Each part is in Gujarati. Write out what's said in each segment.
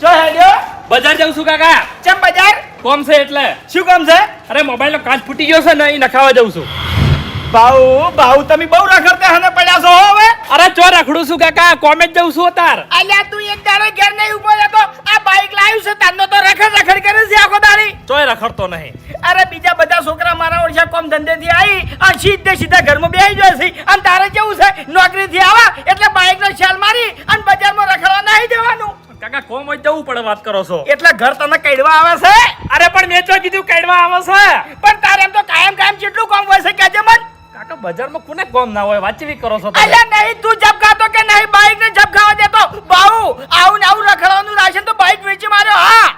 જો હેડ્યો બજાર જાઉં છું કાકા. ચમ બજાર કોમ છે એટલે. શું કામ છે? અરે મોબાઈલ નો કાચ ફૂટી ગયો છે ને એ નખાવા જાઉં છું. બાઉ તમે બહુ રખડતા હને પડ્યા છો હો હવે. અરે ચો રખડું છું કાકા, કોમેજ જાઉં છું તાર. અલ્યા તું એક દાડો ઘેર નહીં ઉભો રહેતો આ બાઈક લાવ્યું છે તારનો તો રખડ કરે છે આખો દાડી. ચોય રખડતો નહીં. અરે બીજા બધા છોકરા મારા ઓળખ્યા કોમ ધંધેથી આવી અને સીધા ઘરમાં બેસી જાય છે અને તારે કેવું છે નોકરીથી આવા એટલે બાઈકનો છાલ મારી અને બજારમાં રખડવા નહીં જવાનું. કાકા કોમ હોય જવું પડે, વાત કરો છો. એટલે ઘર તને કઈડવા આવે છે? અરે પણ મેં તો કીધું કાઢવા આવે છે. પણ તારે એમ તો કાયમ કેટલું કામ હોય છે કેજે મન. કાકા બજારમાં કોને કોમ ના હોય, વાતચીત કરો છો તમે. અલ્યા નહીં તું જબ ખાતો કે નહીં બાઈક ને જબ ખાવા દેતો બાઉ આવું ને આવું રખડવાનું રાશન તો બાઈક વેચી માર્યો. હા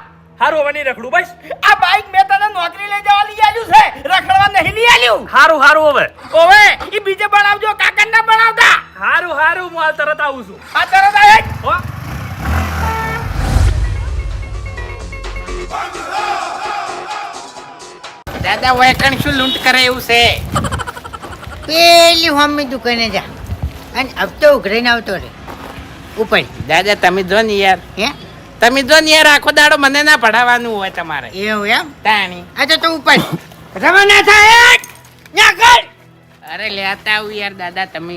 હારું હવે નહીં રખડું બસ. આ બાઈક મેં તને નોકરી લઈ જવા લઈ આવ્યું છે, રખડવા નહીં લઈ આવ્યું. હારું હવે. ઓવે ઈ બીજે બનાવજો, કાકા ના બનાવતા. હારું હું હાલ તરત આવું છું. આ તરત આવે હો. દાદા વેકણ શું લૂંટ કરે એવું છે? પેલી હોમી દુકાને જા અને હપ્તો ઉઘરાઈને આવતો રે ઉપર. દાદા તમે જો ને યાર, હે તમે જો ને યાર, આખો દાડો મને ના ભણાવવાનું હોય તમારે. એવું એમ? તાણી આ તો તું ઉપર રવાના થાય ન્યા કર. અરે લેતા આવું યાર દાદા તમે.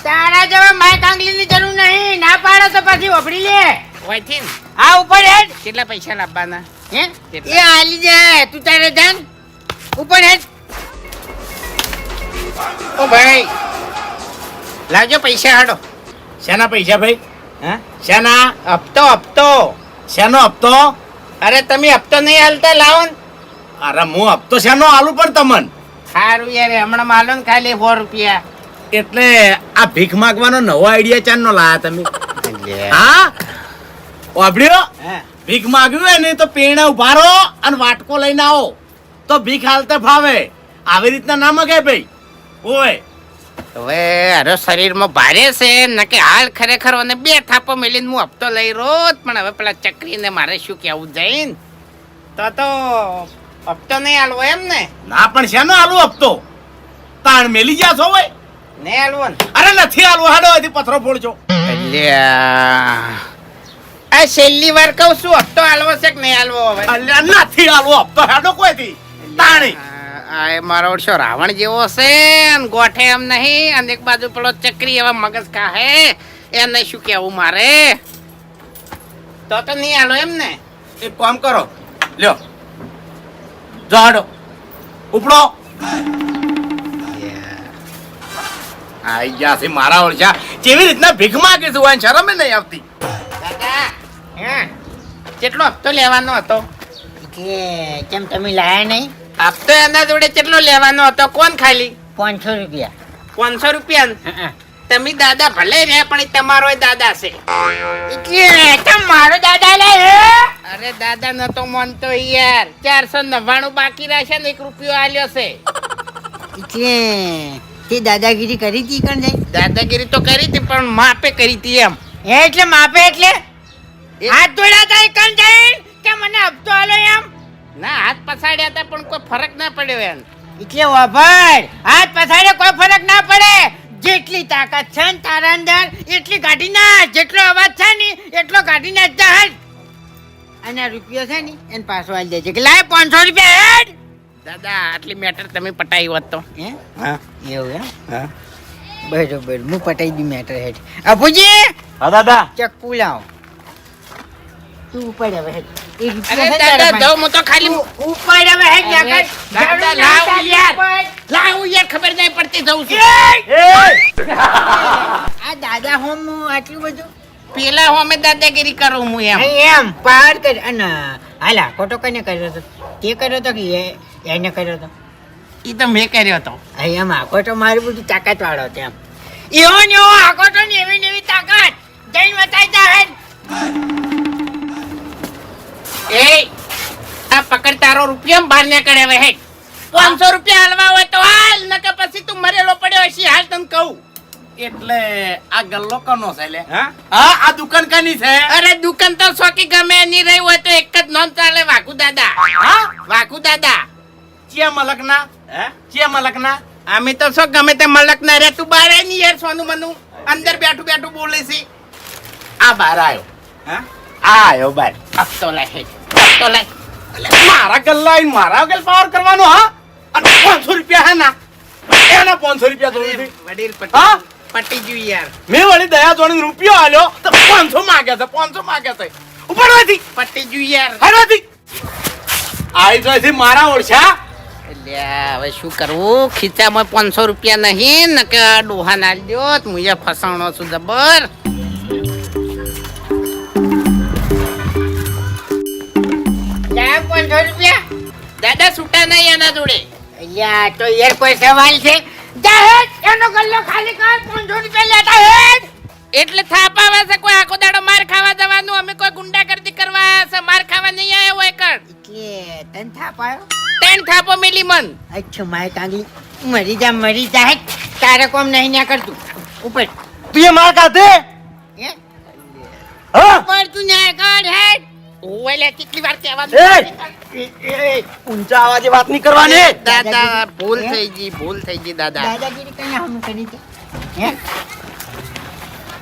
તારા જેવા માય કાંગલીની જરૂર નહીં, ના પાડો તો પછી વફડી લે. ઓયથી ને આ ઉપર હેડ. કેટલા પૈસા લાવવાના? હે કેટલા? એ હાલી જાય તું તારે જાન ઉપર હેડ. ઓ ભાઈ લાવજો પૈસા હાડો. શેના પૈસા ભાઈ? હા શેના? હપ્તો. શેનો હપ્તો? અરે તમે હપ્તો નહીં હાલતા લાવો ને. અરે હું હપ્તો શેનો આલું પણ તમન. સારું યાર હમણાં માલો ને ખાલી 100 રૂપિયા. એટલે આ ભીખ માંગવાનો નવો આઈડિયા ચાંદ નો લાયા તમે? હા વાપડ્યો? હા. ભીખ માંગ્યું હોય ને તો પેણે ઉભા રહો અને વાટકો લઈને આવો તો ભીખ હાલતે ફાવે. આવી રીતના ના મગાય ભાઈ. ઓય હવે અરે શરીરમાં ભારે છે નકે હાલ ખરેખર અને 2 થાપો મેલીને હું હપ્તો લઈ રોત, પણ હવે પેલા ચક્રીને મારે શું કેવું જઈને તો હપ્તો નહીં હાલવો એમ ને? ના પણ શેનો આલુ હપ્તો? તાણ મેલી ગયા છો ભાઈ? નહીં હાલવો ને? અરે નથી આલુ, હાડો હજી પથરો ફોડજો. આ છેલ્લી વાર કહું છું હપ્તો હાલવો છે કે નહીં હાલવો? હવે અલ્યા નથી આલુ હપ્તો, હાડો કોઈથી તાણી. આ મારો ઓળશો રાવણ જેવો છે ને ગોઠે એમ નહીં, અને એક બાજુ પેલો ચક્રી એવા મગજ કાહે એને શું કેવું મારે? તો નહીં હાલો એમ ને? એક કામ કરો, લ્યો જો હાડો ઉપડો. આઈ ગયા છે મારા ઓળખ્યા. કેવી રીતના ભીખ માંગે છે, વાન શરમ ય નહીં આવતી. દાદા કેટલો હપ્તો લેવાનો હતો? કે કેમ તમે લાયા નહીં? હપ્તો એના જોડે કેટલો લેવાનો હતો? કોણ ખાલી 500 રૂપિયા. 500 રૂપિયા? હા તમે દાદા ભલે રે પણ ઈ તમારો દાદા છે. એટલે કેમ મારો દાદા લે હે? અરે દાદા નતો માનતો યાર, 499 બાકી રહેશે ને 1 રૂપિયો આલ્યો છે. એટલે તે દાદાગીરી કરી હતી કણ જાય? દાદાગીરી તો કરી હતી પણ માપે કરી હતી એમ. હે એટલે માપે એટલે હાથ ધોળા થાય કણ જાય કે મને હપ્તો આલો એમ? ના હાથ પછાડ્યા હતા પણ કોઈ ફરક ના પડ્યો એમ. એટલે વાભર હાથ પછાડે કોઈ ફરક ના પડે. જેટલી તાકાત છે ને તારા અંદર એટલી કાઢી નાખ, જેટલો અવાજ છે ને એટલો કાઢી નાખ જા હેડ. અને આ રૂપિયો છે ને એને પાછો આલી દેજે કે લાય 500 રૂપિયા હેડ. દાદા આટલી મેટર તમે પટાઈ હોત તો. હે હા એવું એમ? હા બરોબર હું પટાઈ દી મેટર હેડ. અપુજી હા દાદા. ચક્કુ લાવ. તું ઉપાડ હવે હેડ. એ રૂપિયો અરે છે ને દાદા તારા જાઉં હું તો ખાલી પાસે. ઉપાડ હવે હેડ જા કર. દાદા લાવ યાર, લાવ યાર, ખબર નહીં પડતી જઉં છું. આ દાદા હોમ આટલું બધું પેલા હોમે દાદાગીરી કરું હું એમ. એમ પાર કર. અને હાલા ખોટો કને કર્યો હતો? તે કર્યો હતો કે એને કર્યો હતો? ઈ તો મેં કર્યો હતો. એમ આખો તો મારું બધું તાકાત વાળો હતો એમ. એવો ને એવો આખો તો ને એવી ને એવી તાકાત જઈને બતાવી જા હેડ. એ આ પકડ તારો રૂપિયા બહાર ને કરે હવે હેડ. 500 રૂપિયા હાલવા હોય તો હાલ, નકર પછી તું મરેલો પડ્યો હશે. હાલ તને કહું. એટલે આ ગલ્લો કનો છે લે? હા હા આ દુકાન કની છે? અરે દુકાન તો સોકી ગમે એની રહી હોય તો એક જ નામ ચાલે, વાઘુ દાદા. હા વાઘુ દાદા. ચિયા મલકના? હે? ચિયા મલકના? અમે તો શું ગમે તે મલક ના રે. તું બહાર આય ની યાર, સોનું મનું અંદર બેઠું બેઠું બોલે છે. આ બહાર આવ્યો. હા આયો બાર હપ્તો લાય હેડ હપ્તો લાય મારા ગલ્લા આઈને મારા ગલ પાવર કરવાનો હા અને 500 રૂપિયા હે ના એના 500 રૂપિયા જોઈ છે વડીલ હા? પટી ગયું યાર મેં વળી દયા જોડીને રૂપિયો આલ્યો તો 500 માંગ્યા છે 500 માંગ્યા છે ઉપરવાથી પટી ગયું યાર હરવાથી આઈ જોઈથી મારા ઓળશા અલ્યા હવે શું કરવું ખીચામાં 500 રૂપિયા નહીં ને કે ડોહા ના લ્યો તો મુયા ફસાણો છું જબર જા 500 રૂપિયા દાદા છૂટા નહીં એના જોડે અલ્યા તો યાર કોઈ સવાલ છે જા હેડ એનો ગલ્લો ખાલી કર 500 રૂપિયા લેતા હેડ એટલે થાપ આવે છે કોઈ આખો દાડો માર ખાવા જવાનું અમે કોઈ ગુંડાગર્દી કરવા આયા છે માર ખાવા નહીં આયા હોય કર એટલે તન થાપ આવ્યો ત્રણ થાપો મિલી મન અચ્છા માય કાંગી મરી જા હેડ તારે કોમ નહીં ના કરતું ઉપર તું એ માર કાઢે હે હા ઉપર તું ના કર હેડ ઓલે કેટલી વાર કહેવાનું ઊંચા અવાજે વાત નહીં કરવાની દાદા ભૂલ થઈ ગઈ દાદા દાદાગીરી કઈ હમ કરી છે હે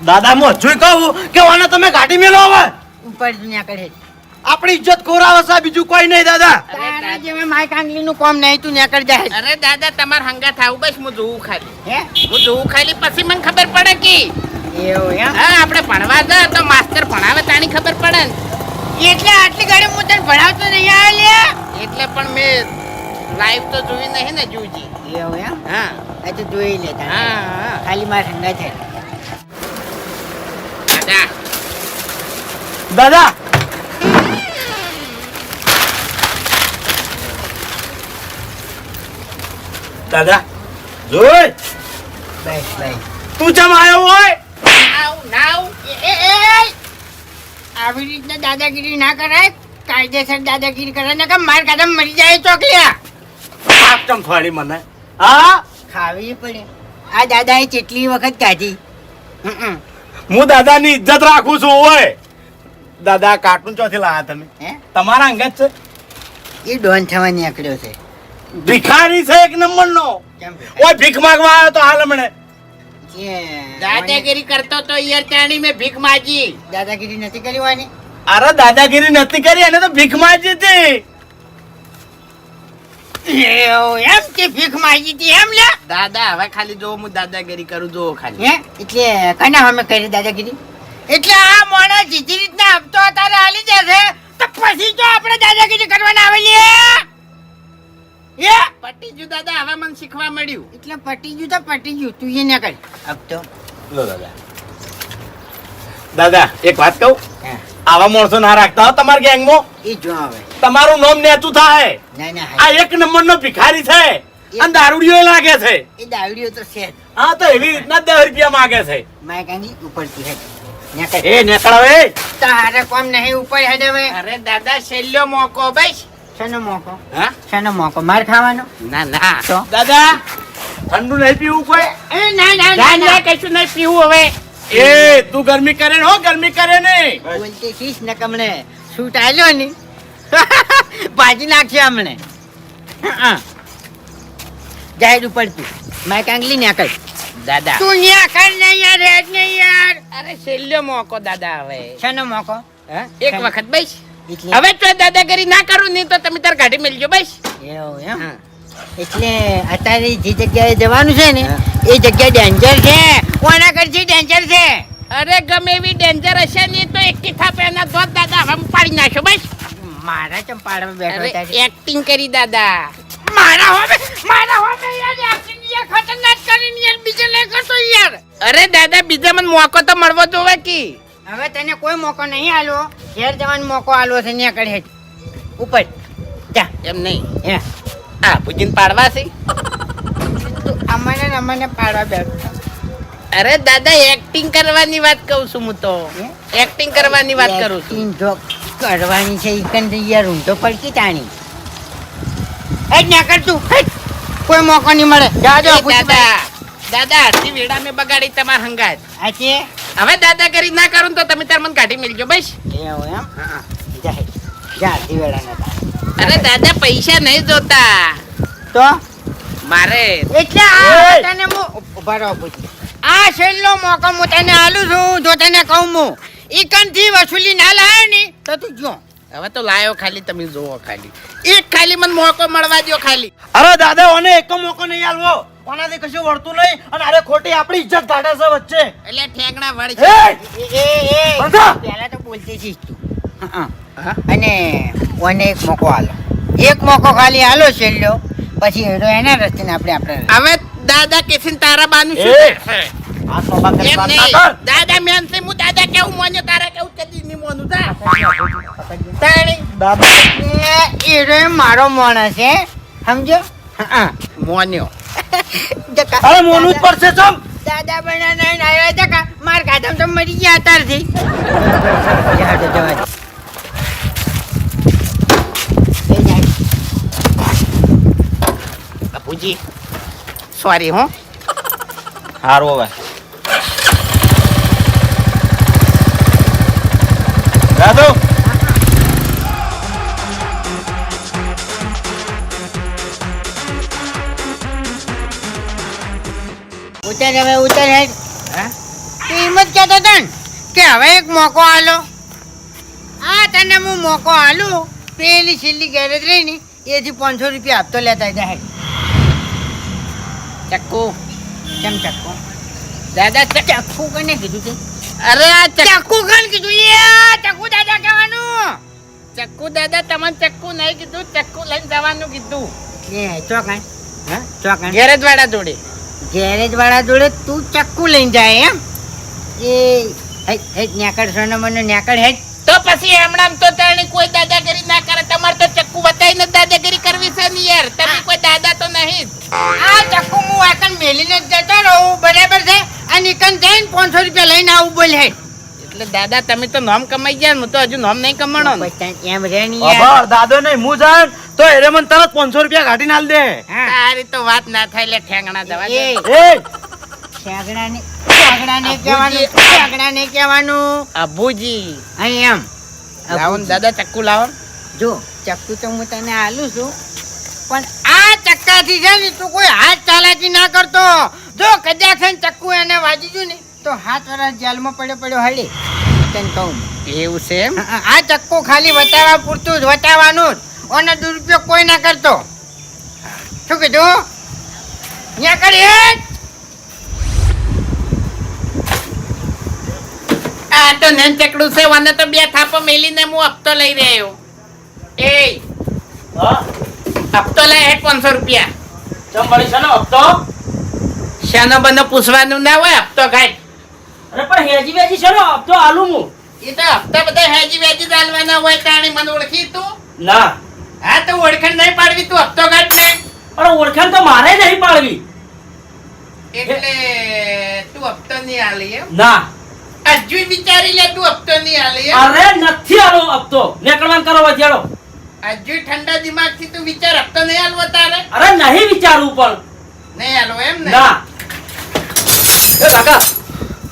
દાદા હું હજુ કહું કે વાના તમે ગાડી મેલો હવે ઉપર તું ના કર હેડ આપણી ઇજ્જત ખોરાવે છે બીજું કોઈ નહીં દાદા તારા જેવા માય કાંગલી નું કોમ નહીં તું ના કર જા હેડ અરે દાદા તમાર હંગા થાવ બસ હું જોઉં ખાલી હે હું જોઉં ખાલી પછી મને ખબર પડે કે એવું એમ હા આપણે ભણવા જા તો માસ્ટર ભણાવે તાણી ખબર પડે ને એટલે આટલી ગાડી હું તને ભણાવતો નહીં આવે લે એટલે પણ મેં લાઈવ તો જોઈ નહીં ને જુજી એવું એમ હા આ તો જોઈ લે તારે હા ખાલી માર ઠંડા છે દાદા દાદા દાદા જોઈ બસ બસ તું ચમ આવ્યો હોય નાવ આવી રીતના દાદાગીરી ના કરાય કાયદેસર દાદાગીરી કરે ને કે માર કાઢા મરી જાય ચોકલિયા પાપ ચમ થોડી મને હા ખાવી પડે આ દાદાએ કેટલી વખત કાઢી હું દાદાની ઇજ્જત રાખું છું ઓય દાદા કાર્ટૂન ચોથી લાયા તમે હે તમારા અંગત છે એ ડોન થવા નીકળ્યો છે ભિખારી છે એક નંબર નો કેમ ઓય ભીખ માંગવા આવ્યો તો હાલ હમણે દાદાગીરી કરતો તો યાર તાણી મેં ભીખ માગી દાદાગીરી નથી કરી વાની અરે દાદાગીરી નથી કરી એને તો ભીખ માંગી હતી એમ કે ભીખ માંગી હતી એમ લે દાદા હવે ખાલી જો હું દાદાગીરી કરું જો ખાલી હે એટલે કના અમે કરી દાદાગીરી એટલે આ મોણા સીધી રીતના હપ્તો તારે હાલી જશે તો પછી જો આપણે દાદાગીરી કરવાના આવેલી હે પટી ગયું દાદા હવે મને શીખવા મળ્યું એટલે પટી ગયું તો પટી ગયું તું એ ના કર હપ્તો લો દાદા દાદા એક વાત કહું હા આવા માણસો ના રાખતા હો તમારા ગેંગમાં એ જો હવે તમારું નામ નેતું થાય ના ના આ એક નંબર નો ભિખારી છે અને દારૂડિયો લાગે છે એ દાવડીઓ તો છે હા તો એવી રીતના 10 રૂપિયા માંગે છે માય કાંગી ઉપર થી હેડ ના કર એ નેકળાવે તારે કોમ નહીં ઉપર હેડ હવે અરે દાદા છેલ્લો મોકો બસ શેનો મોકો હા શેનો મોકો માર ખાવાનો ના ના તો દાદા ઠંડુ નહીં પીવું કોઈ એ ના ના ના ના કશું નહીં પીવું હવે એ તું ગરમી કરે ને હો ગરમી કરે ને બોલતી કીશ ને કમણે શૂટ આલ્યો ને ભાજી નાખશે હમણે જાહેર ઉપર તું માય કાંગલી ને કર દાદા તું ન્યા કર ને યાર હેડ ને યાર અરે છેલ્લો મોકો દાદા હવે શેનો મોકો હે એક વખત બસ એટલે હવે તો દાદાગીરી ના કરું નહીં તો તમે તાર ગાડી મેલજો બસ એવું એમ હા. એટલે અત્યારે જે જગ્યાએ જવાનું છે ને હા. એ જગ્યા ડેન્જર છે કોના કરશે ડેન્જર છે અરે ગમે એવી ડેન્જર હશે નહીં તો એક થાપે એના દોત દાદા હવે પાડી નાખો બસ મારા ચંપાડામાં બેઠો અરે તારે એક્ટિંગ કરી દાદા મારા હોમે યાર એક્ટિંગ યાર ખતરનાક કરીને યાર બીજે લે કરતો યાર અરે દાદા બીજા મને મોકો તો મળવો જોવે કી હવે તને કોઈ મોકો નહીં આલો ઘેર જવાનો મોકો આલો છે ને કરે ઉપર જા એમ નહીં હે આ ભુજીન પાડવા છે તું અમને પાડવા બેઠો અરે દાદા એક્ટિંગ કરવાની વાત કહું છું હું તો હે? એક્ટિંગ કરવાની વાત કરું છું Acting જો કરવાની છે ઈકન તો યાર હું તો પડકી તાણી હેડ ના કર તું હેડ. કોઈ મોકો નહીં મળે જા એ જો દાદા દાદા અડધી વેડા મેં બગાડી તમાર હંગાત આ છે હવે દાદાગીરી ના કરું તો તમે તાર મને કાઢી મેલજો બસ એવું એમ જા હેડ જા દિવેડા ના અરે દાદા પૈસા નહીં જોતા તો મારે એટલે આ તને હું ઉભા રહો પૂછી આ છેલ્લો મોકો હું તને આલું છું જો તને કહું હું ઈકનથી વસૂલી ના લાયો ને તો તું જો હવે તો લાયો ખાલી તમે જોવો ખાલી એક ખાલી મને મોકો મળવા દો ખાલી. અરે દાદા ઓને એક મોકો નહીં આલવો, ઓનાથી કશું વળતું નહીં અને અરે ખોટી આપણી ઇજ્જત કાઢે છે વચ્ચે. એટલે ઠેંગણા વળ એ એ બંધા! પહેલા તો બોલતી શીખ તું. અને ઓને એક મોકો આલો, એક મોકો ખાલી આલો છેલ્લો, પછી હેડો એના રસ્તે ને આપણે હવે દાદા કેસીન તારા બાનું એ! શું કરશે? આ સોબા કરી એમ વાત નહીં. ના કર. દાદા મેન છે, હું દાદા કેવું મોન્યો, તારા કેવું કદી નહીં મોનું તા. તાણી દાદા હેડો એ મારો માણસ છે, સમજો? મોન્યો. જકા. અરે મોનું જ પડશે ચમ. દાદા બના નહીં આવ્યા જકા, માર ખાધમ તો મરી ગયા અત્યારથી. જવા દે, જવા દે. એ જાય. બાપુજી સોરી હો. હારું હવે દાદુ ઉતર હવે ઉતર હેડ. તું એમ જ કહેતો હતો ને કે હવે એક મોકો આલો. આ તને હું મોકો આલું, પેલી છેલ્લી ગેરેજ રહી ને એથી 500 રૂપિયા આપતો લેતા જાય. ચક્કુ કેમ ચક્કુ? દાદા ચક્કુ કને કીધું તે? અરે આ ચક્કુ કને કીધું? એ ચક્કુ દાદા કહેવાનું. ચક્કુ દાદા તમને ચક્કુ નહીં કીધું, ચક્કુ લઈને જવાનું કીધું. એ ચોકણ હા ચોકણ ગેરેજ વાળા જોડે. ગેરેજ વાળા જોડે તું ચક્કુ લઈને જાય એમ? એ હેડ હેડ નેકળ સોનો મને નેકળ હેડ. તો પછી હમણાં તો તાણી કોઈ દાદાગીરી ના કરે. તમારે તો ચક્કુ બતાવીને જ દાદાગીરી કરવી છે ને યાર. તમે કોઈ દાદા તો નહીં જ. આ ચક્કુ હું આકન મેલીને જ જતો રહું, બરાબર છે? આ નિકન જઈને 500 રૂપિયા લઈને આવું બોલ હેડ. એટલે દાદા તમે તો નામ કમાઈ ગયા ને, હું તો હજુ નામ નહીં કમાણો ને. પછી એમ રે ની યાર. અબર દાદો નહીં હું જાય ને તો એરે મને તરત 500 રૂપિયા કાઢીને આલ દે. હા તારી તો વાત ના થાય એટલે ઠેંગણા જવા દે. એ એ શાગડાને કહેવાનું, શાગડાને કહેવાનું. અબુજી અહીં એમ લાવો ને દાદા ચક્કુ લાવો. જો ચક્કુ તો હું તને આલું છું, પણ આ ચક્કાથી છે ને તું કોઈ હાથ ચાલાકી ના કરતો. જો કદાચ છે ને ચક્કુ એને વાજી ગયું ને તો 7 વર્ષ જેલમાં પડ્યો હળી. તને કહું એવું છે એમ? આ ચક્કુ ખાલી વટાવા પૂરતું જ વટાવાનું જ, ઓનો દુરુપયોગ કોઈ ના કરતો. શું કીધું? અહીંયા કરી આ તો નેન ચકડું છે, મને તો 2 થાપો મેલીને હું હપ્તો લઈ રહ્યો. એ હા હપ્તો લઈ હેઠ 500 રૂપિયા. ચમ મળી છે ને હપ્તો? શાનો બનો પૂછવાનું ના હોય, હપ્તો ખાય. અરે પણ હેજી વેજી છે ને હપ્તો આલું હું. એ તો હપ્તા બધા હેજી વેજી ચાલવાના હોય. તાણી મને ઓળખી તું? ના હા તો ઓળખાણ નહીં પાડવી, તું હપ્તો કાઢ ને. પણ ઓળખાણ તો મારે નહીં પાડવી. એટલે તું હપ્તો નહીં આલી એમ? ના હજુ વિચારી લે, તું હપ્તો નહીં આલી એમ? અરે નથી આલો હપ્તો, નીકળવાનું કરો વચ્ચેડો. હજુ ઠંડા દિમાગથી તું વિચાર, હપ્તો નહીં આલવો તારે? અરે નહીં વિચારવું પણ. નહીં આલવો એમ ને? ના એ કાકા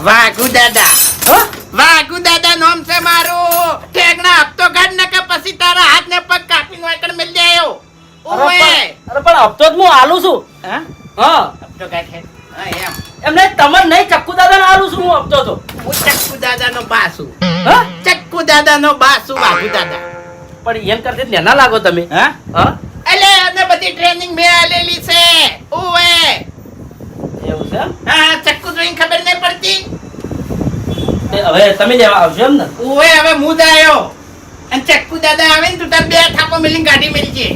વાઘુ દાદા, હા વાઘુ દાદા નામ છે મારું. ઠેકણા હપ્તો કાઢ ને કે પછી તારા હાથ ને પગ કાપીને વાકડ મિલ જાયો. ઓવે અરે પણ હપ્તો જ હું આલું છું. હા હા હપ્તો કાઢ હે. હા એમ. એમને તમને નહીં ચક્કુ દાદા આલું છું હું હપ્તો તો. હું ચક્કુ દાદાનો બાસુ. હા ચક્કુ દાદાનો બાસુ, વાઘુ દાદા. પણ એમ કરતી નેના લાગો તમે. હે હા એટલે અને બધી ટ્રેનિંગ મેં આલેલી છે. ઓવે એવું છે એમ? હા, ચક્કુ જોઈને ખબર નહીં પડતી. તે હવે તમે લેવા આવશો એમ ને? ઓવે હવે હું જ આયો. અને ચક્કુ દાદા આવે ને તું તાર 2 થાપો મિલીને ગાડી મેલજે.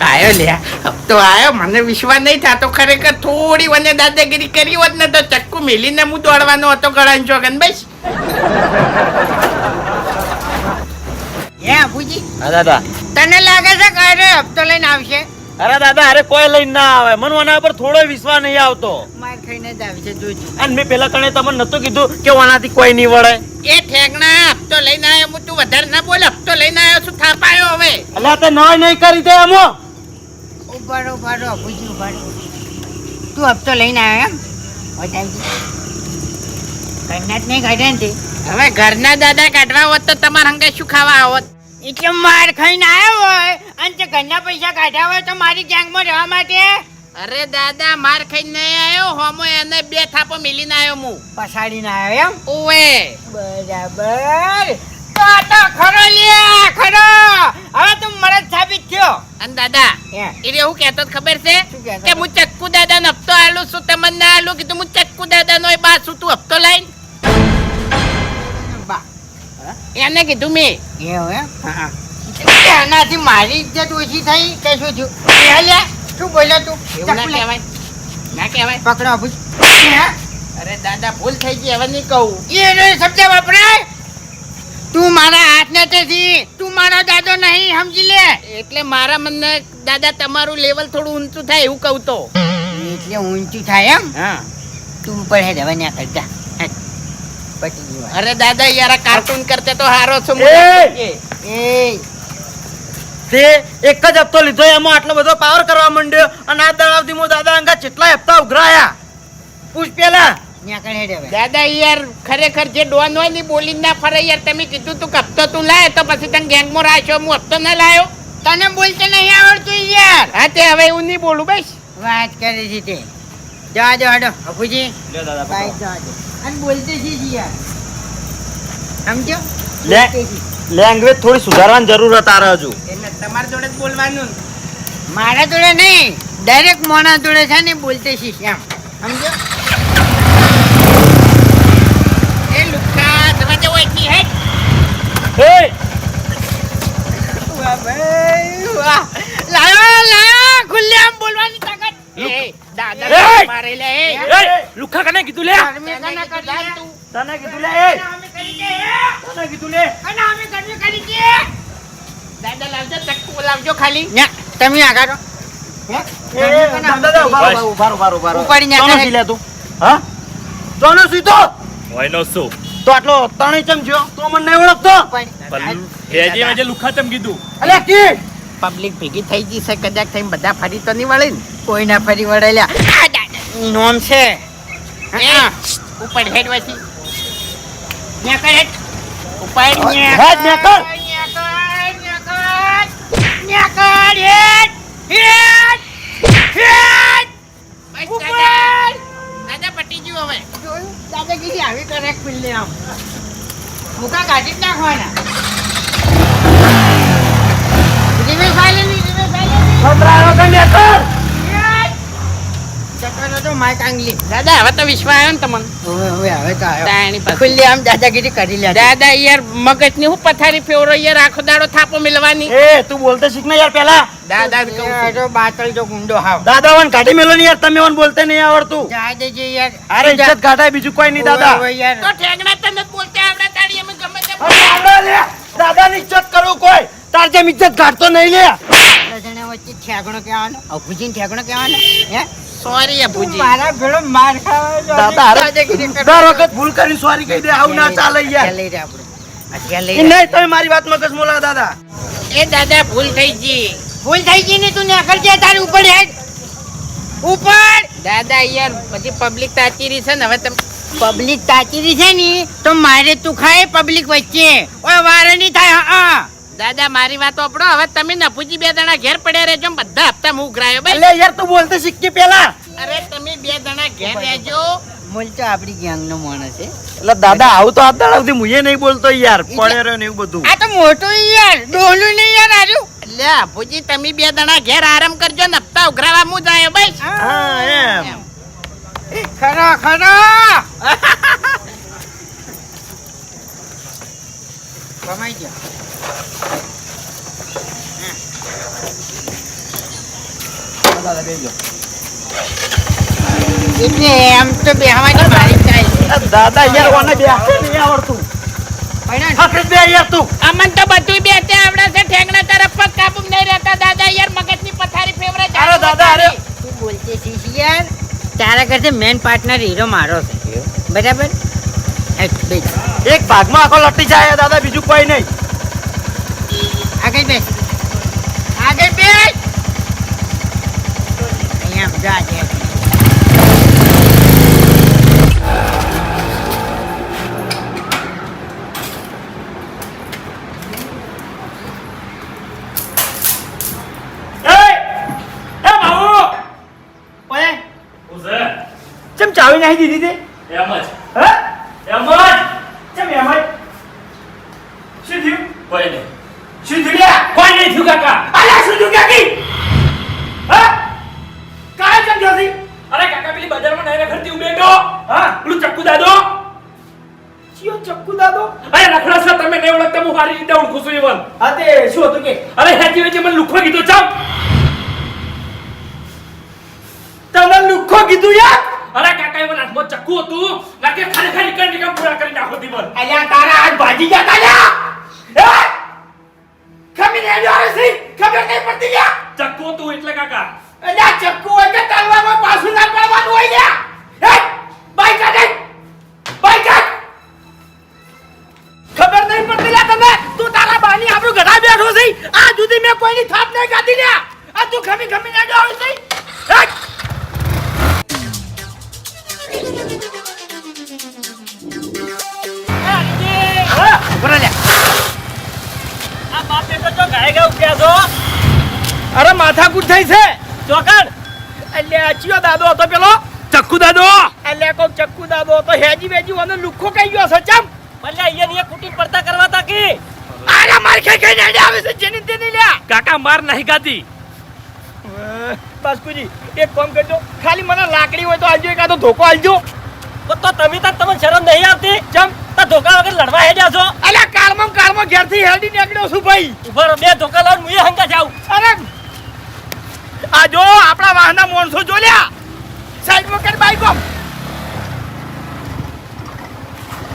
આયો લે, હપ્તો આયો. મને વિશ્વાસ નહીં થતો ખરેખર. થોડી મને દાદાગીરી કરી હોત ને તો ચક્કુ મેલીને હું દોડવાનો હતો ગળાન ચોગન. બસ હે અબુજી, હા દાદા. તને લાગે છે કે અરે હપ્તો લઈને આવશે? અરે દાદા અરે કોઈ લઈને ના આવે, મને ઓના પર થોડો વિશ્વાસ નહીં આવતો. માર ખાઈને જ આવશે જોજો. અને મેં પેલા કણે તમને નતું કીધું કે ઓનાથી કોઈ નહીં વળે? એ ઠેકણા હપ્તો લઈને આવ્યો હું. તું વધારે ના બોલ. હપ્તો લઈને આવ્યો છું, થાપાયો હવે. અલ્યા તે નોય નહીં કરી દે અમો. ઉભાડો અબુજી ઉભાડો. તું હપ્તો લઈને આવ્યો એમ? વટાવજી. ઘરના જ નહીં કાઢ્યા ને તે? હવે ઘરના દાદા કાઢવા હોત તો તમારે હંગે શું ખાવા આવત? એટલે માર ખાઈને આવ્યો હોય અને તે ઘરના પૈસા કાઢ્યા હોય તો મારી ગેંગમાં રહેવા માટે અરે દાદા માર ખાઈને નહીં આવ્યો હોમો એને 2 થાપો મેલીને આવ્યો હું પછાડીને આવ્યો એમ ઓવે બરાબર તો ખરો લે ખરો હવે તું મરદ સાબિત થયો અને દાદા હે. એટલે હું કહેતો તો ખબર છે શું કહેતો? કે હું ચક્કુ દાદા નો હપ્તો આલું છું તમને ના આલું કીધું હું ચક્કુ દાદા નો બા છું તું હપ્તો લઈને બા એને કીધું મેં એવું એમ હા એનાથી મારી ઇજ્જત ઓછી થઈ કે શું થયું એ લે શું બોલ્યો તું એવું ના ચપ્પુ લે. કહેવાય ના કહેવાય પકડો અભુજ અરે દાદા ભૂલ થઈ ગઈ હવે નહીં કહું એનો શબ્દ વપરાય તું મારા હાથ નથી તું મારો દાદો નહીં સમજી લે એટલે મારા મને દાદા તમારું લેવલ થોડું ઊંચું થાય એવું કહું તો એટલે ઊંચું થાય એમ હા તું ઉપર હે દવા ન્યા કરતા પટી ગયું વાત. અરે દાદા યાર આ કાર્ટૂન કરતે તો હારો છું એ! એ તે એક જ હપ્તો લીધો એમાં આટલો બધો પાવર કરવા માંડ્યો અને આ દળાવથી હું દાદા અંગા કેટલા હપ્તા ઉઘરાયા પૂછ પેલા ન્યા કર હે દવા દાદા યાર ખરેખર જે ડોન હોય ને બોલી ના ફરે યાર તમે કીધું તું કે હપ્તો તું લાય તો પછી તને ગેંગમાં રાખ્યો હું હપ્તો ના લાયો તને બોલતે નહીં આવડતું યાર હા તે હવે એવું નહીં બોલું બસ વાત કરી છે તે જવા દો હાડો અભુજી બાઈક જવા દો અને બોલતે છે જ યાર સમજો લે. બોલતે છે. લેંગ્વેજ થોડી સુધારવાની જરૂર છે તારે હજુ એટલે તમારી જોડે જ બોલવાનું મારા જોડે નહીં ડાયરેક્ટ મોણા જોડે છે ને બોલતે શીખ એમ સમજો એ લુકા દરવાજો ઓળખી હેડ વાહ ભાઈ વાહ લાયો લાયો ખુલ્લે આમ બોલવાની તાકાત એ દાદા એ! મારે લે એ લુખા કને કીધું લે અમે કના કરી લે તું તને કીધું લે એ અમે કરી દે તને કીધું લે અને અમે કરી દે દાદા લાવજો ચક્કુ લાવજો ખાલી ન્યા તમે આગળ હે દાદા ઉભા રહો, ઉભા રહો, ઉભા રહો, ઉભા રહો. ઉપાડીને ચોનો આગળ. સી લે તું હા ચોનો સીધો હોયનો શું તો આટલો તણી ચમ થયો તો મને નહીં ઓળખતો પણ હેજે મેજે લુખા તેમ કીધું અલ્યા કી પબ્લિક ભેગી થઈ ગઈ છે કદાચ થઈને બધા ફરી તો નહીં વળે ને કોઈ ના ફરી વળેલા આ દાદા નોમ છે એ, ઉપર હેડ વાથી ન્યા કર હેડ. ઉપર હેડ ન્યા કર. બસ દાદા દાદા પટી ગયું હવે દાદાગીરી આવી કરે ખુલ્લે આમ મુકા કાઢી જ નાખવાના રિવે ફાઈલની સંભળાયો કે ન્યા કર. ચક્કરનો તો માઈક આંગલી દાદા હવે તો વિશ્વાસ આવ્યો ને તમને હવે તો આવ્યો તાણી પાસે ખુલ્લે આમ દાદાગીરી કરી લે દાદા યાર મગજની હું પથારી ફેવરો યાર આખો દાડો થાપો મિલવાની એ તું બોલતે શીખ ને યાર પેલા દાદા કહું છું. તો બાતલ જો ગુંડો હાવ દાદા વન કાઢી મેલો ને યાર તમે વન બોલતે નહીં આવડતું જા દેજે યાર અરે ઇજ્જત કાઢાય બીજું કોઈ નહીં દાદા ઓય યાર તો ઠેંગણા તને જ બોલતે આવડે તાળી અમે ગમે તે અરે આવડે લે દાદાની ઇજ્જત કરું કોઈ તાર જેમ ઇજ્જત કાઢતો નહીં લે આપણા જણા વચ્ચે ઠેકણો કહેવાનો અભુજીને ઠેકણો કહેવાનો હે સોરી અભુજી મારા ભેળો માર ખાવા દાદા અરે દર વખત ભૂલ કરીને સોરી કહી દે આવું ના ચાલે યાર લઈ રે આપણે અત્યારે એ લઈ રે નહીં તમે મારી વાત મગજ મોલા દાદા એ દાદા ભૂલ થઈ ગઈ ભૂલ થઈ ગઈ ને તું નેકળ જે તારી ઉપર હેડ ઉપર દાદા યાર બધી પબ્લિક તાચીરી છે ને હવે તમે પબ્લિક તાચીરી છે ને તો મારે તું ખાય પબ્લિક વચ્ચે ઓય વારે નહીં થાય હા દાદા મારી વાત આપડો હવે તમે નફુજી 2 જણા ઘેર પડ્યા રહેજો ને બધા હપ્તા હું ઉઘરાયો ભાઈ એટલે યાર તું બોલતે શીખ પેલા અરે તમે 2 જણા ઘેર રહેજો મૂળ તો આપણી ગેંગ નો માણસ છે એટલે દાદા આવું તો હાથ દાડાવથી મુએ નહીં બોલતો યાર પડે રહ્યો ને એવું બધું આ તો મોટું યાર ડોલું નહીં યાર આજુ લે અભુજી તમે 2 જણા ઘેર આરામ કરજો ને હપ્તા ઉઘરાવા હું જાય ભાઈ હા એમ ખરા કમાઈ ગયો દાદા બેજો એટલે એમ તો બેહવાની મારી ચાલ દાદા યાર ઓને બે નહીં આવડતું હકરે બે યાર તું અમન તો બધું બે તે આવડે છે ઠેંગણા તરફ પગ કાબુ નહીં રહેતા દાદા યાર મગજની પથારી ફેવરે અરે દાદા અરે તું બોલતે શીશ યાર તારા કરતે મેન પાર્ટનર હીરો મારો છે બરાબર એક ભાગમાં આખો લટી જાય દાદા બીજું કોઈ નહીં આગળ બેસ આગળ બેસ અહીંયા જા છે એ એ બાબુ એ લુખા કને કીધું લે એ દાદા યાર ઓને બે નહીં આવડતું. એ લુખા કને કીધું લે એ દાદા યાર ઓને બે નહીં આવડતું. એ લુખા કને કીધું લે એ દાદા યાર ઓને બે નહીં આવડતું. એ બેહી દીધી તે એમ જ હે એમ જ ચમ એમ જ શું થયું કોઈ નહીં શું થયું લ્યા? કોઈ નહીં થયું કાકા અલ્યા શું થયું કાકી હા કાય ચમ જોતી અરે કાકા પેલી બજારમાં નહીં રખડતી હું બેઠો હા પેલું ચક્કુ દાદો ચિયો ચક્કુ દાદો અરે રખડા સર તમે નહીં ઓળખતા હું મારી રીતે ઓળખું છું એવન હા તે શું હતું કે અરે હેજી વેજી મને લુખો કીધું ચાલ તને લુખો કીધું યાર અરે કાકા એવન હાથમાં ચક્કુ હતું નાકે ખરેખર નીકળ નીકળ પૂરા કરી નાખો દીવન અલ્યા તારા હાથ ભાજી ગયા તાલ્યા હે ખમી ને આવ્યો છે ખબર નહીં પડતી લ્યા ચક્કુ હતું એટલે કાકા અલ્યા ચક્કુ હોય કે તલવારમાં પાછું ના પડવાનું હોય લ્યા હે બાઈક કાઢ બાઈક કાઢ ખબર નહીં પડતી લ્યા તમે તું તારા બાની આપણું ઘડા બેઠો છે આ સુધી મેં કોઈની થાપ નહીં કાઢી લ્યા આ તું ખમી ખમી ને આવ્યો છે હે અરે માથાકૂટ થઈ છે ચોકડ એટલે અચિયો દાદો હતો પેલો ચક્કુ દાદો એટલે કોક ચક્કુ દાદો હતો હેજી વેજી ઓનો લુખો કઈ ગયો છે ચમ એટલે અહીંયા ને કુટી પડતા કરવા તા કે આલા માર ખાઈ ખાઈને હેડે આવે છે જેની તેની લ્યા કાકા માર નહીં ખાતી બાસ્કુજી એક કામ કરજો ખાલી મને લાકડી હોય તો આલજો એકાદો ધોકો આલજો તો તમે શરમ નહીં આવતી ચમ તો ધોકા વગર લડવા હેડ્યા છો અલ્યા કાળમાં ઘેરથી હેડી નીકળ્યો છું ભાઈ ઉભા રહો, બે ધોકા લાવ મુએ હંગા જાવ અરે આ જો આપણા વાહના માણસો જો લ્યા સાઈડમાં કરી બાઈકો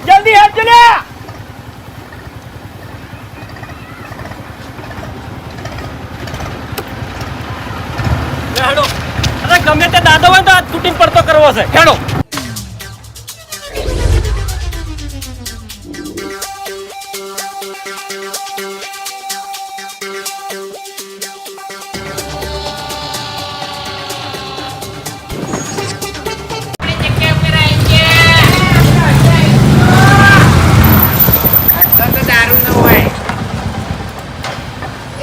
જલ્દી હેડજો લ્યા હેડો અરે ગમે તે દાદો હોય તો આ તૂટીને પડતો કરવો છે હેડો દારૂ ન હોય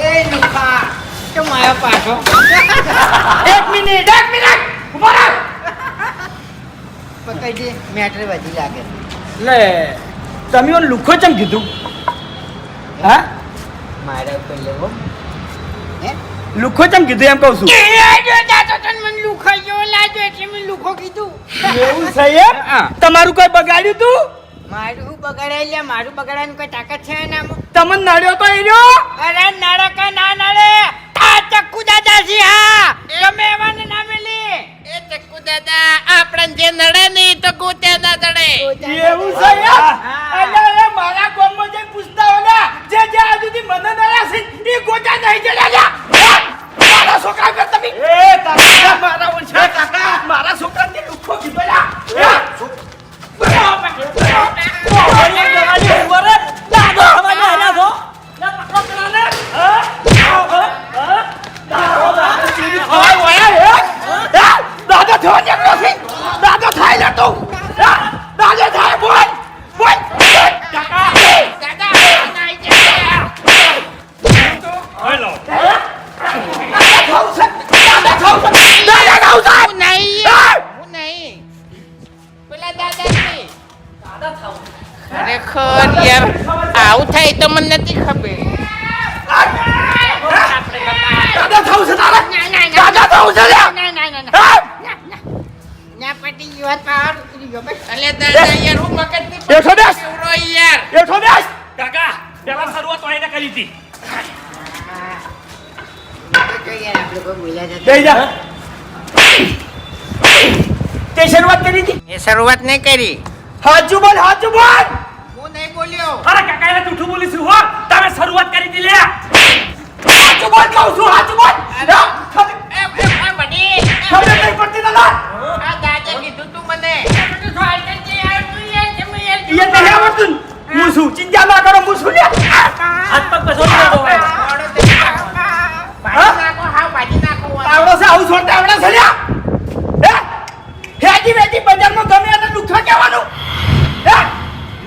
એ લુખા તો મારો પાછો એક મિનિટ ઉભો રહો પકડી દે મેટર વધી લાગે લે તમે ઓન લુખો ચમ કીધું હા મારા ઉપર લેવો હે લુખો ચમ કીધું એમ કહું છું મને લુખો જેવો લાગ્યો એટલે મેં લુખો કીધું એવું છે એમ તમારું કોઈ બગાડ્યું તું મારું બગાડાય લે મારું બગાડવાની કોઈ તાકાત છે ના તમને નડ્યો તો એ રહ્યો અરે નડકા ના નડે આ ચક્કુ દાદાજી હા તમે એવાને ના મેલી એ ચક્કુ દાદા આપણને જે નડે નહીં તો ગોતે ના નડે એવું છે યાર એટલે એ મારા ગામમાં જઈને પૂછતા હોલા જે જે આ સુધી મને નડ્યા છે એ ગોટા નહીં જડ્યા મારા છોકરા પર તમે એ કાકા મારા ઓછા કાકા મારા છોકરાને લુખો કીધો લા દાદા થયો નીકળ્યો છે દાદા થાય લે તું દાદા થાય બોલ બોલ કાકા દાદા નાઈ જાય હેલો દાદા ખાવ છે હું નહીં હું નહીં પેલા દાદા નહીં ખરેખર યાર આવું થાય તો મને નથી ખબર દાદા થાવ છે તારા દાદા થાવ છે લે ના પટી ગયો પાર ઉતરી ગયો બસ અલે દાદા યાર હું મગજની બેઠો બેસ કેવડો યાર બેઠો બેસ કાકા પેલા શરૂઆત વાઈને કરી હતી તો યાર આપણે કોઈ બોલ્યા જતા બેહી જા તે શરૂઆત કરી હતી એ શરૂઆત નહીં કરી હાચું બોલ હાચું બોલ હું નહીં બોલ્યો અરે કાકા એને જૂઠું બોલીશું હો તમે શરૂઆત કરી હતી લે હાચું બોલ કહું છું હાચું બોલ ખબર નહીં પડતી દાદા આ દાદા કીધું તું મને એ નહીં આવડતું હું શું ચિંતા ના કરો હું શું લે હાથ પગ પછોડી દેજો હવે. ભાજી નાખો આવડો છે આવું છોડતા આવડે છે લ્યા હે હેજી વેજી બજારમાં ગમે એને લુખા કહેવાનું હે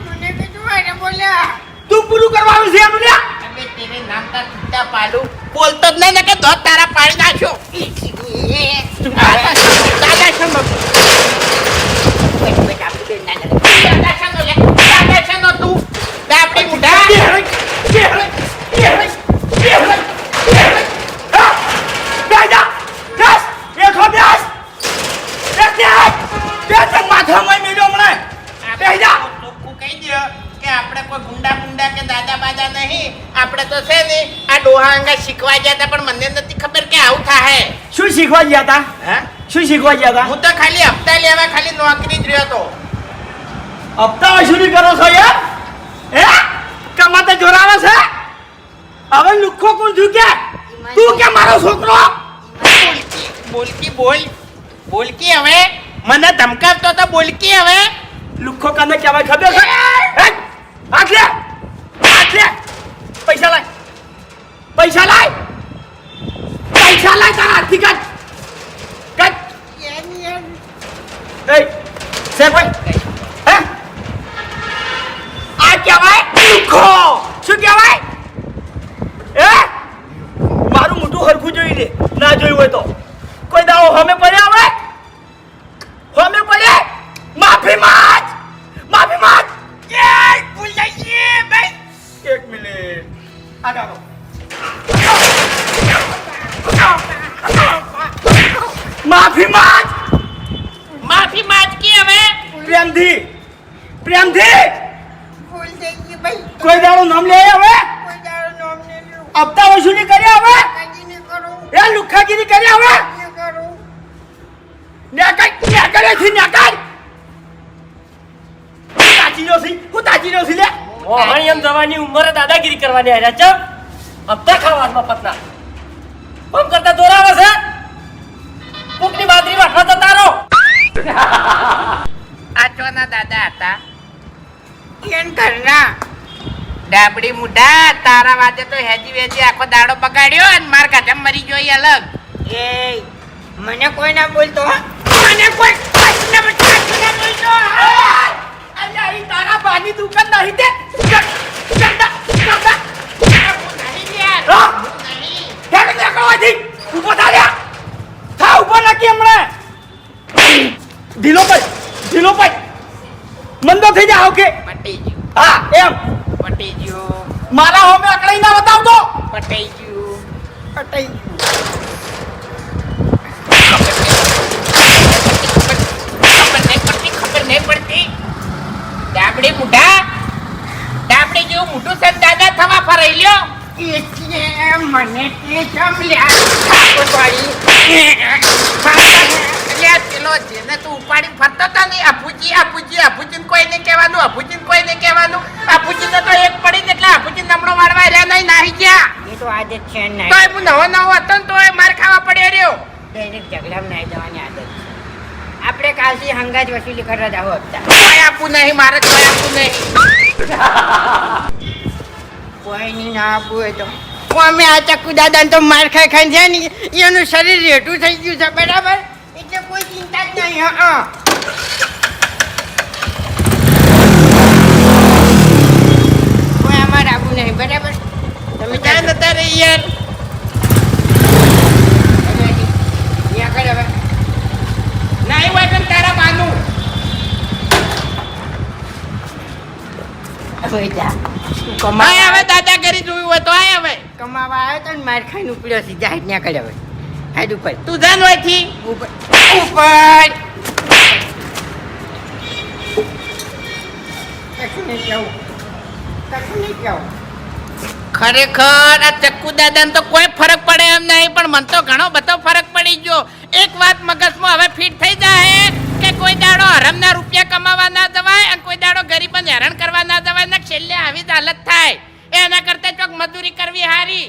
મને કીધું એને બોલ્યા તું પૂરું કરવા આવ્યું છે એનું લ્યા અમે તેને નામતા છૂટા પાડું બોલતો જ નહીં ને કે ધોત તારા પાડી નાખ્યો દાદા શું સમય મેળ્યો હમણાં બેહી જા. ચોખ્ખું કહી દો કે આપણે કોઈ ગુંડા કે દાદા બાદા નહીં. આપણે તો છે ને આ ડોહા અંગા શીખવા ગયા હતા, પણ મને નથી ખબર કે આવું થાય. શું શીખવા ગયા હતા? હે? શું શીખવા ગયા હતા? હું તો ખાલી હપ્તા લેવા ખાલી નોકરી જ રહ્યો હતો. હપ્તા વસૂલી કરો છો યાર? હે? કમાતે જોરાવે છે? હવે લુખ્ખો કોણ છું કે? તું કે મારો છોકરો? બોલકી હવે મને ધમકાવતો તો બોલકી હવે. લુખ્ખો કાને કહેવાય ખબર છે? હે? હાથ લે! હાથ લે! પૈસા લાય! પૈસા લાય! પૈસા લાય તારા હાથથી કાઢ! કાઢ! એ સે ભાઈ હે આ કહેવાય લુખ્ખો. શું કહેવાય? હે મારું મોટું હરખું જોઈ લે. ના જોયું હોય તો કોઈ દાવો હમે પડ્યા હવે હમે પડે માફી માંગ. માફી માંગ. એ ભૂલ જઈએ ભાઈ. એક મિનિટ આ જાઓ. માફી માંગ. માફી માંગી હવે. પ્રેમથી પ્રેમથી ભૂલ થઈ ગઈ ભાઈ, કોઈ દાડો નામ લે હવે. કોઈ દાડો નામ ને લ્યો, હપ્તા વસૂલી કર્યા હવે. કાજી ને કરો, એ લુખ્ખાગીરી કર્યા હવે. ને કરો. નેકળેથી નેકળ. તાચી રહ્યો છી. હું તાચી રહ્યો છી લે. મોહણી એમ જવાની ઉંમરે દાદાગીરી કરવાની આયા ચમ હપ્તા ખાવામાં પતના કોમ કરતા દોરાવે છે કોકની બાદરી વાટવા જતા રહો. આ ચોના દાદા હતા. કેમ કરના? ડાબડી મુઢા તારા વાજે તો હેજી વેજી આખો દાડો બગાડ્યો અને માર કાઢે મરી જોઈ અલગ. એ મને કોઈ ના બોલતો હો. મને કોઈ ના બોલતો. અલ્યા ઈ તારા બાની દુકાન નહીં તે. કરતા કરતા. હા હેડ નેકળવાથી ઊભો થા લ્યા. થા ઊભો નાખી હમણાં. ઢીલો પડ ઢીલો પડ. મંદો થઈ જા ઓકે. પટી ગયું હા એમ પટી ગયું મારા હોમે અકળાઈ ના બતાવતો. પટાઈ ગયું. અટઈ ખબર નહીં પડતી. ડાબડી મુઢા ડાબડી જેવું મોટું છે દાદા થવા ફરાઈ લ્યો. એટલે મને તે જમલ્યા ઠાકોરવાળી. અલ્યા પેલો જેને તું ઉપાડીને ફરતો હતો ને અભુજીને કોઈને કહેવાનું અભુજીને તો એક પડી એટલે અભુજી નમણો વાળવા રહ્યા નહીં નાહી ગયા. એ તો આદત છે ને, તોય હું નવો હતો ને તોય માર ખાવા પડ્યો રહ્યો. ડાયરેક્ટ ઝઘડામાં નાઈ જવાની આદત છે. આપણે કાલથી હંગાજ વસૂલી કરવા જાવ હતા. તોય આપવું નહીં મારે તોય આપવું નહીં. કોઈ નહીં ના આપવું હોય તો અમે આ ચક્કુ દાદા તો માર ખાઈ ખાઈને છે ને એનું શરીર રેઠું થઈ ગયું છે બરાબર, એટલે કોઈ ચિંતા જ નહીં. હા કોઈ અમારે આપવું નહીં બરાબર. તમે ક્યાં નતા રહી યાર. ત્યાં કર હવે. નહીં હોય પણ તારા બાનું. હવે જા આય હવે દાદાગીરી જોયું હોય તો આય હવે. કમાવા આવ્યો તો ને માર ખાઈને ઉપડ્યો સીધા હાથ ત્યાં કર હવે. હાથ ઉપર તું જાન હોયથી ઉપર ઉપર. કશું નહીં કેવું, કશું નહીં કેવું. ખરેખર આ ચક્કુ દાદાને તો કોઈ ફરક પડે એમ નહીં, પણ મને તો ઘણો બધો ફરક પડી ગયો. એક વાત મગજમાં હવે ફિટ થઈ જાય કે કોઈ દાડો હરામના રૂપિયા કમાવા ના જવાય અને કોઈ દાડો ગરીબોને હેરાન કરવા ના જવાય ને છેલ્લે આવી જ હાલત થાય. એના કરતા ચોક મજૂરી કરવી હારી.